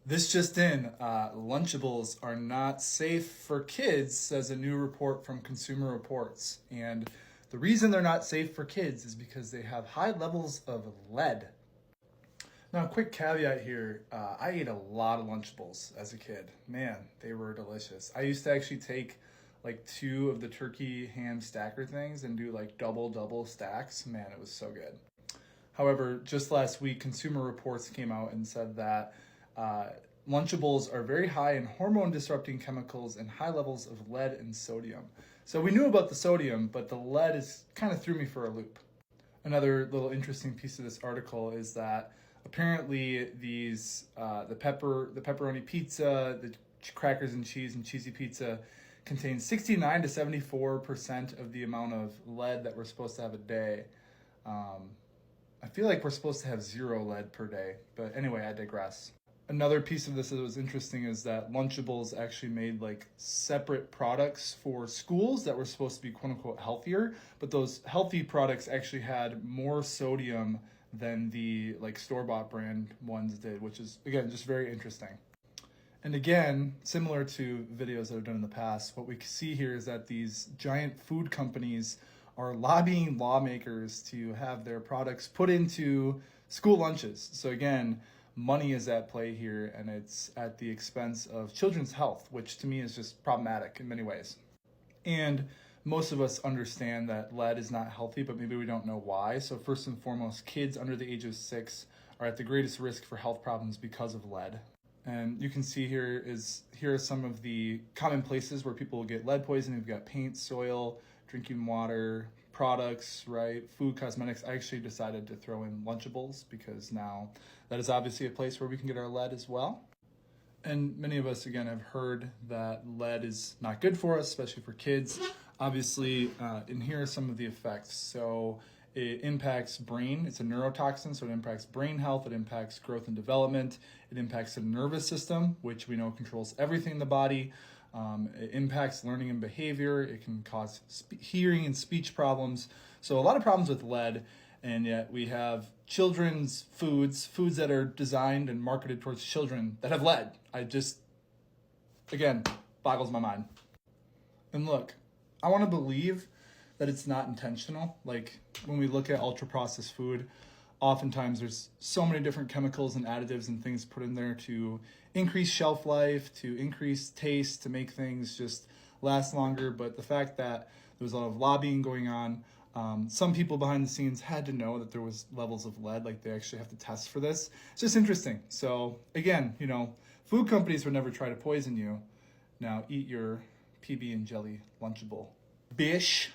This just in, Lunchables are not safe for kids, says a new report from Consumer Reports. And the reason they're not safe for kids is because they have high levels of lead. Now, a quick caveat here. I ate a lot of Lunchables as a kid. Man, they were delicious. I used to actually take like two of the turkey ham stacker things and do like double stacks. Man, it was so good. However, just last week, Consumer Reports came out and said that uh, Lunchables are very high in hormone disrupting chemicals and high levels of lead and sodium. So we knew about the sodium, but the lead is kind of threw me for a loop. Another little interesting piece of this article is that apparently the pepperoni pizza, the crackers and cheesy pizza contains 69 to 74% of the amount of lead that we're supposed to have a day. I feel like we're supposed to have 0 lead per day, but anyway, I digress. Another piece of this that was interesting is that Lunchables actually made like separate products for schools that were supposed to be quote unquote healthier, but those healthy products actually had more sodium than the like store-bought brand ones did, which is again just very interesting. And again, similar to videos that I've done in the past, what we see here is that these giant food companies are lobbying lawmakers to have their products put into school lunches. So again, money is at play here, and it's at the expense of children's health, which to me is just problematic in many ways. And most of us understand that lead is not healthy, but maybe we don't know why. So first and foremost, kids under the age of 6 are at the greatest risk for health problems because of lead. And you can see here are some of the common places where people will get lead poisoning. We've got paint, soil, drinking water, products, right? Food, cosmetics. I actually decided to throw in Lunchables because now that is obviously a place where we can get our lead as well. And many of us, again, have heard that lead is not good for us, especially for kids. Obviously, and here are some of the effects. So it impacts brain. It's a neurotoxin, so it impacts brain health. It impacts growth and development. It impacts the nervous system, which we know controls everything in the body. It impacts learning and behavior. It can cause hearing and speech problems. So a lot of problems with lead, and yet we have children's foods that are designed and marketed towards children that have lead. Again, boggles my mind. And look, I want to believe that it's not intentional. Like when we look at ultra processed food, oftentimes there's so many different chemicals and additives and things put in there to increase shelf life, to increase taste, to make things just last longer. But the fact that there was a lot of lobbying going on, some people behind the scenes had to know that there was levels of lead, like they actually have to test for this. It's just interesting. So again, food companies would never try to poison you. Now eat your PB and jelly Lunchable. Bish.